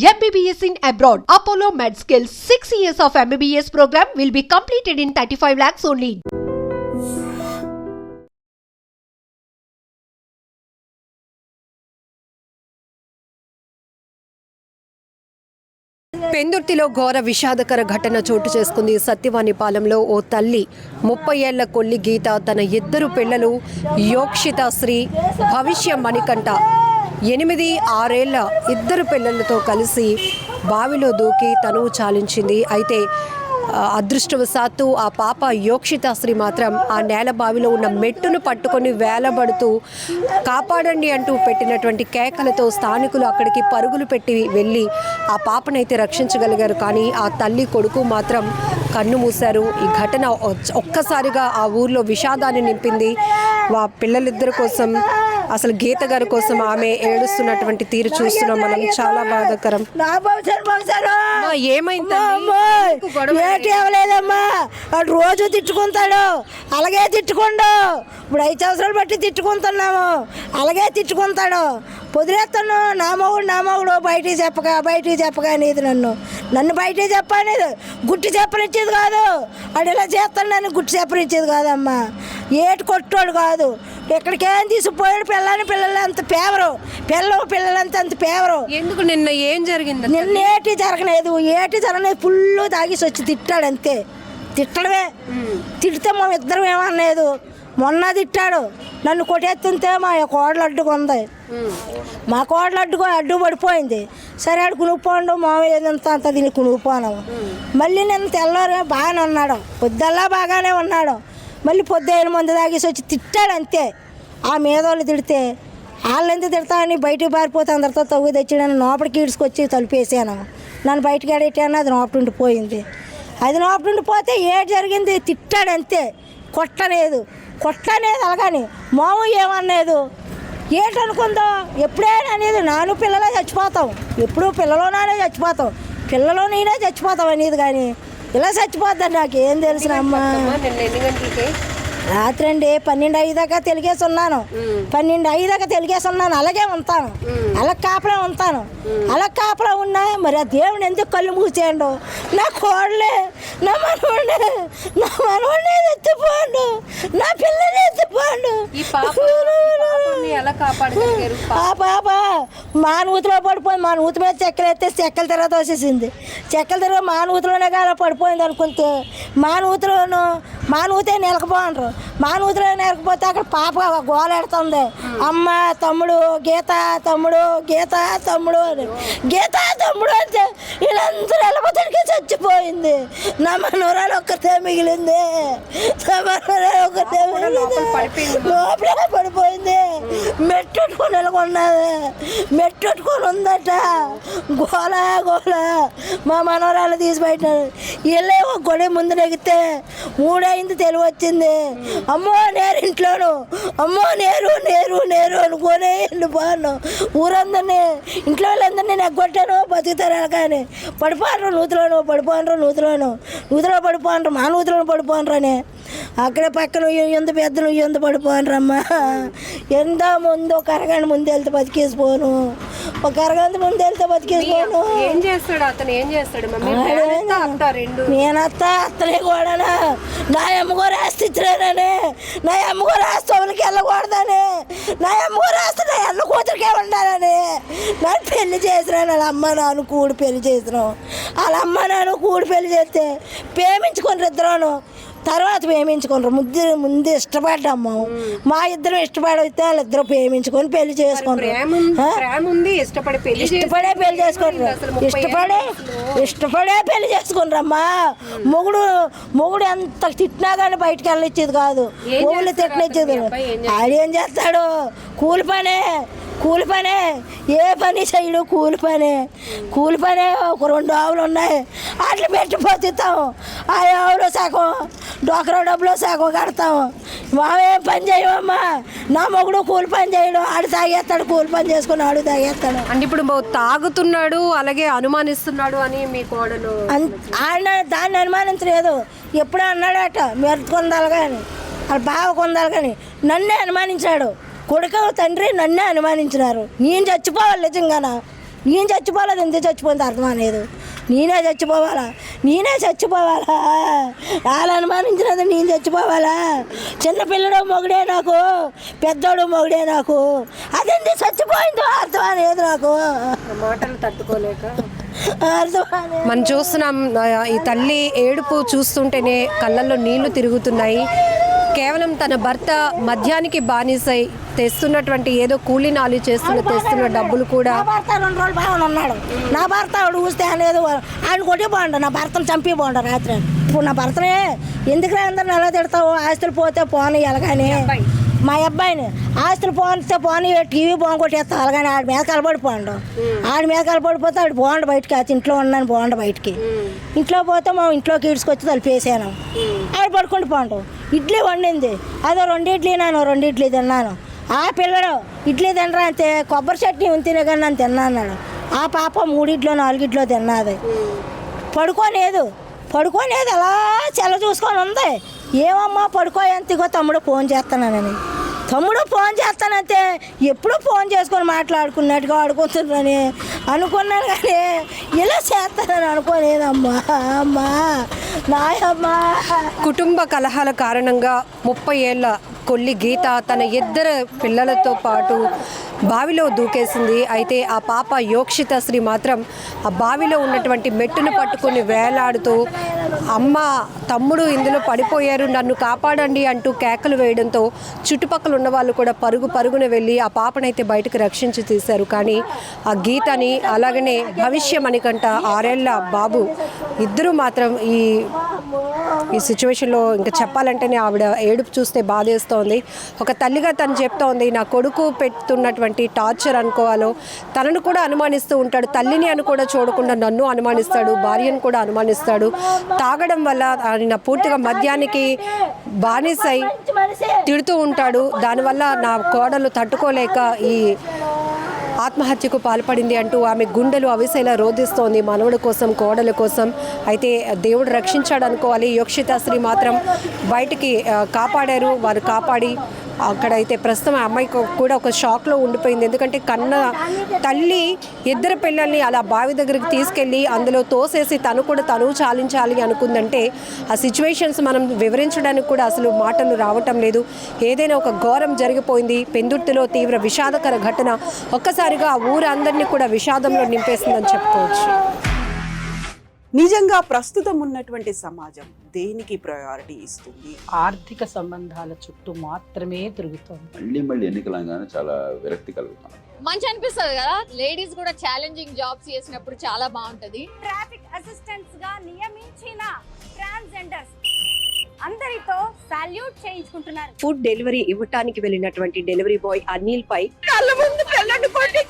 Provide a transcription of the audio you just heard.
MBBS in abroad. Apollo MedSkills 6 years of MBBS program will be completed in 35 lakhs only. పెందుర్తిలో ఘోర విషాదకర ఘటన చోటు చేసుకుంది. సత్యవానిపాలెంలో ఓ తల్లి 30 ఏళ్ల కొల్లి గీత తన ఇద్దరు పిల్లలు యోక్షిత శ్రీ భవిష్య మణికంఠ 8-6 ఏళ్ల ఇద్దరు పిల్లలతో కలిసి బావిలో దూకి తనువు చాలించింది. అయితే అదృష్టవశాత్తు ఆ పాప యోక్షితాశ్రీ మాత్రం ఆ నేల బావిలో ఉన్న మెట్టును పట్టుకొని వేలబడుతూ కాపాడండి అంటూ పెట్టినటువంటి కేకలతో స్థానికులు అక్కడికి పరుగులు పెట్టి వెళ్ళి ఆ పాపనైతే రక్షించగలిగారు. కానీ ఆ తల్లి కొడుకు మాత్రం కన్ను మూశారు. ఈ ఘటన ఒక్కసారిగా ఆ ఊర్లో విషాదాన్ని నింపింది. ఆ పిల్లలిద్దరి కోసం, అసలు గీత గారి కోసం ఆమె ఏడుస్తున్నటువంటి తీరు చూస్తున్నాం మనం. చాలా బాధాకరం. ఏమలేదమ్మా, వాడు రోజు తిట్టుకుంటాడు, అలాగే తిట్టుకోండు. ఇప్పుడు 5 సంవత్సరాలు బట్టి తిట్టుకుంటున్నాము, అలాగే తిట్టుకుంటాడు. పొదిలేస్తాను నా మగుడు బయటికి చెప్పక అనేది నన్ను బయటికి చెప్పనేది, గుట్టి చెప్పనిచ్చేది కాదు. వాడు ఇలా చేస్తాను, నన్ను గుట్టి చెప్పనిచ్చేది కాదమ్మా. ఏటు కొట్టోడు కాదు. ఎక్కడికేం తీసుకుపోయాడు. పిల్లలు అంత పేవరు, పిల్లలంతా అంత పేవరు. ఎందుకు నిన్న ఏం జరిగింది? నిన్న ఏటి జరగలేదు. ఫుల్ తాగేసి వచ్చి తిట్టాడు అంతే. తిట్టడమే. తిడితే మా ఇద్దరం ఏమనలేదు. మొన్న తిట్టాడు, నన్ను కొట్టేస్తుంటే మా కోడలు అడ్డుకుంది. మా కోడలు అడ్డు పడిపోయింది. సరే ఆడు కునుకుపోండు, మామయ్య అంత దీన్ని కునుకుపోను. మళ్ళీ నిన్న తెల్లవారు బాగానే ఉన్నాడు, పొద్దుల్లా బాగానే ఉన్నాడు. మళ్ళీ పొద్దున్న మంది తాగేసి వచ్చి తిట్టాడు అంతే. ఆ మీదోళ్ళు తిడితే వాళ్ళు ఎంత తిడతామని బయటికి పారిపోతే అందరితో తగ్గు తెచ్చాడని లోపలికి ఈడ్చుకొచ్చి తలుపేసాను. నన్ను బయటకు ఆడేటాను. అది లోపలుండి పోయింది. అది లోపలుండి పోతే ఏడు జరిగింది. తిట్టాడు అంతే, కొట్టలేదు అలాగని మాము ఏమలేదు. ఏంటనుకుందో ఎప్పుడైనా అనేది నాను పిల్లలే చచ్చిపోతాం, ఎప్పుడు పిల్లలోనే చచ్చిపోతాం, పిల్లలో నేనే చచ్చిపోతాం అనేది. కానీ ఇలా చచ్చిపోతాను నాకేం తెలుసు అమ్మా. రాత్రి అండి 12:05 దాకా తెలిగేసి ఉన్నాను. 12:05 దాకా తెలిగేసి ఉన్నాను. అలాగే ఉంటాను, అలా కాపలా ఉంటాను. అలా కాపలా ఉన్నా మరి ఆ దేవుని ఎందుకు కళ్ళు మూసేయండు. నా కోడలే, నా మనవాడిని ఎత్తిపోండు, నా పిల్లని ఎత్తిపోండు. ఆ పాప మా నూతిలో పడిపోయింది. మా నూతి మీద చెక్కలు ఎత్తే చెక్కల తర్వాత వచ్చేసింది. చెక్కల తర్వాత మా నూతిలోనే కాదు పడిపోయింది అనుకుంటే మా నూతే నిలకపోండ్రు. మా నూతిలో నిలకపోతే అక్కడ పాప గోలెడుతుంది. అమ్మ తమ్ముడు గీత తమ్ముడు అని అంటే వీళ్ళందరూ వెళ్ళబోతానికి చచ్చిపోయింది. నా మనవరాలు ఒక్కతే మిగిలింది. లోపలే పడిపోయింది. మెట్టుకొని వెళ్ళకున్నది, మెట్టుకొని ఉందట. గోల మా మనవరాలు తీసి బయట వెళ్ళే ఒక గొడవ ముందు నెగితే 3 అయింది తెలివి వచ్చింది. అమ్మో నేరు ఇంట్లోను, అమ్మో నేరు అనుకోనే వెళ్ళిపోను. ఊరందరినీ ఇంట్లో వాళ్ళందరినీ నెగ్గొట్టాను. బతుకుతారు కానీ పడిపోండ్రు నూతిలోను మా నూతిలోను పడిపోండ్రు అని అక్కడే పక్కన ఎంత పెద్ద ఎంత పడిపోండ్రమ్మా. ఎంత ముందు ఒక అరగంట ముందు వెళ్తే బతికేసిపోను, ఒక అరగంట ముందు వెళ్తే బతికేసిపోను. అత్తనే కూడా నా అమ్మగో రాస్తే ఇచ్చినానని, నా అమ్మగో రాస్తే వాళ్ళకి వెళ్ళకూడదని, నా అమ్మగో రాస్తే నా అన్న కూతురికే ఉండాలని నన్ను పెళ్లి చేసినాను. వాళ్ళ అమ్మ నాన్న కూడి పెళ్లి చేసినాం. వాళ్ళ అమ్మ నాన్న కూడి పెళ్లి చేస్తే ప్రేమించుకుని ఇద్దరు, తర్వాత ప్రేమించుకుంటారు. ముందు ఇష్టపడ్డాము. మా ఇద్దరం ఇష్టపడితే వాళ్ళిద్దరు ప్రేమించుకొని పెళ్లి చేసుకుంటారు. ఇష్టపడే పెళ్లి చేసుకుంటారు. ఇష్టపడే పెళ్లి చేసుకుంటారమ్మా. మొగుడు ఎంత తిట్టినా కానీ బయటకు వెళ్ళనిచ్చేది కాదు, మొగుళ్ళు తిట్టనిచ్చేది. ఆడేం చేస్తాడు? కూలి పనే, ఏ పని చేయడు. కూలి పనే. ఒక 2 ఆవులు ఉన్నాయి, అట్లా పెట్టిపోతాము. ఆ ఆవులో సగం డోకరా డబ్బులో సగం కడతాము. మావేం పని చేయమమ్మా. నా మొగుడు కూలి పని చేయడు, ఆడు తాగేస్తాడు, కూలి పని చేసుకుని ఆడు తాగేస్తాడు. అంటే ఇప్పుడు తాగుతున్నాడు, అలాగే అనుమానిస్తున్నాడు అని మీ కోడలు ఆయన దాన్ని అనుమానించలేదు. ఎప్పుడూ అన్నాడట మెరుపు కొందాలి కానీ, వాళ్ళ బావ కొందాలి కానీ నన్నే అనుమానించాడు. కొడుకు తండ్రి నన్నే అనుమానించినారు. నేను చచ్చిపోవాలి నిజంగానా. నేను చచ్చిపోలేదు, ఎందుకు చచ్చిపోయింది అర్థం అనేది. నేనే చచ్చిపోవాలా వాళ్ళు అనుమానించినది నేను చచ్చిపోవాలా? చిన్నపిల్లడు మొగుడే నాకు, పెద్దోడు మొగుడే నాకు, అదెందుకు చచ్చిపోయిందో అర్థం అనేది నాకు. మాటలు తట్టుకోలేక అర్థం అనేది. మనం చూస్తున్నాం, ఈ తల్లి ఏడుపు చూస్తుంటేనే కళ్ళల్లో నీళ్లు తిరుగుతున్నాయి. కేవలం తన భర్త మద్యానికి బానిసై తెస్తున్నటువంటి ఏదో కూలీ నాలి తెస్తున్న డబ్బులు కూడా. నా భర్త 2 రోజులు బాగానే ఉన్నాడు. నా భర్త ఆవిడ ఊస్తే అనేది ఆయన కొట్టి బాగుండు, నా భర్తను చంపి బాగుండు రాత్రి. ఇప్పుడు నా భర్తనే ఎందుకు అందరిని ఎలా తిడతావు? ఆస్తులు పోతే పోనీ ఎలాగానే మా అబ్బాయిని ఆస్తులు పోనీ టీవీ కొట్టేస్తా అలాగని ఆడి మీద కలబడిపోండు. ఆడి మీద కలబడిపోతే ఆడు బాగుండు బయటికి, అది ఇంట్లో ఉన్నాను బాగుండు బయటికి. ఇంట్లో పోతే మా ఇంట్లోకి ఈడ్చుకొచ్చి తలిపేసాను. ఆడు పడుకుంటూ పోండు. ఇడ్లీ వండింది, అదో 2 ఇడ్లీ నేను 2 ఇడ్లీ తిన్నాను. ఆ పిల్లడు ఇడ్లీ తినరా అంతే, కొబ్బరి చట్నీ ఉంటేనే కానీ నన్ను తిన్నా అన్నాడు. ఆ పాప 3 ఇడ్లో 4 ఇడ్లో తిన్నది. పడుకోలేదు అలా చెల్ల చూసుకొని ఉంది. ఏమమ్మా పడుకోయంతిగో తమ్ముడు ఫోన్ చేస్తానని. తమ్ముడు ఫోన్ చేస్తానంటే ఎప్పుడూ ఫోన్ చేసుకొని మాట్లాడుకున్నట్టుగా ఆడుకుంటున్నానని అనుకున్నాను, కానీ ఇలా చేస్తానని అనుకోలేదమ్మా. అమ్మా నాయమ్మా. కుటుంబ కలహాల కారణంగా 30 ఏళ్ల కొల్లి గీత తన 2 పిల్లలతో పాటు బావిలో దూకేసింది. అయితే ఆ పాప యోక్షిత శ్రీ మాత్రం ఆ బావిలో ఉన్నటువంటి మెట్టును పట్టుకుని వేలాడుతూ, అమ్మ తమ్ముడు ఇందులో పడిపోయారు, నన్ను కాపాడండి అంటూ కేకలు వేయడంతో చుట్టుపక్కల ఉన్న వాళ్ళు కూడా పరుగున వెళ్ళి ఆ పాపనైతే బయటకు రక్షించి తీశారు. కానీ ఆ గీతని అలాగనే భవిష్య మణికంట 6 ఏళ్ల బాబు ఇద్దరు మాత్రం ఈ సిచ్యువేషన్లో ఇంకా చెప్పాలంటేనే ఆవిడ ఏడుపు చూస్తే బాధేస్తోంది. ఒక తల్లిగా తను చెప్తోంది, నా కొడుకు పెడుతున్నటువంటి టార్చర్ అనుకోవాలో, తనను కూడా అనుమానిస్తూ ఉంటాడు, తల్లిని అని కూడా చూడకుండా నన్ను అనుమానిస్తాడు, భార్యను కూడా అనుమానిస్తాడు. తాగడం వల్ల ఆయన పూర్తిగా మద్యానికి బానిసై తిడుతూ ఉంటాడు. దానివల్ల నా కోడలు తట్టుకోలేక ఈ ఆత్మహత్యకు పాల్పడింది అంటూ ఆమె గుండెలు అవిసేలా రోధిస్తోంది మనవడు కోసం, కోడల కోసం. అయితే దేవుడు రక్షించాడు అనుకోవాలి. యోక్షిత శ్రీ మాత్రం బయటికి కాపాడారు. వారు కాపాడి అక్కడైతే ప్రస్తుతం ఆ అమ్మాయికి కూడా ఒక షాక్లో ఉండిపోయింది. ఎందుకంటే కన్న తల్లి 2 పిల్లల్ని అలా బావి దగ్గరికి తీసుకెళ్ళి అందులో తోసేసి తను చాలించాలి అనుకుందంటే ఆ సిచ్యువేషన్స్ మనం వివరించడానికి కూడా అసలు మాటలు రావటం లేదు. ఏదైనా ఒక ఘోరం జరిగిపోయింది. పెందుర్తిలో తీవ్ర విషాదకర ఘటన ఒక్కసారిగా ఆ ఊరందరినీ కూడా విషాదంలో నింపేసిందని చెప్పుకోవచ్చు. నిజంగా ప్రస్తుతం ఉన్నటువంటి సమాజం దేనికి ప్రయారిటీ ఇస్తుంది? ఆర్థిక సంబంధాల చుట్టూ మాత్రమే తిరుగుతుంది. మళ్ళీ ఎన్నికలంగానే చాలా విరక్తి కలుగుతాం. మంచి అనిపిస్తుంది కదా, లేడీస్ కూడా ఛాలెంజింగ్ జాబ్స్ చేసినప్పుడు చాలా బాగుంటది. ట్రాఫిక్ అసిస్టెంట్స్ గా నియమించిన ట్రాన్స్జెండర్స్ అందరితో సాల్యూట్ చేయించుకుంటున్నారు. ఫుడ్ డెలివరీ ఇవ్వటానికి వెళ్ళినటువంటి డెలివరీ బాయ్ అనిల్ పై కళ్ళ ముందు పిల్లని కొట్టి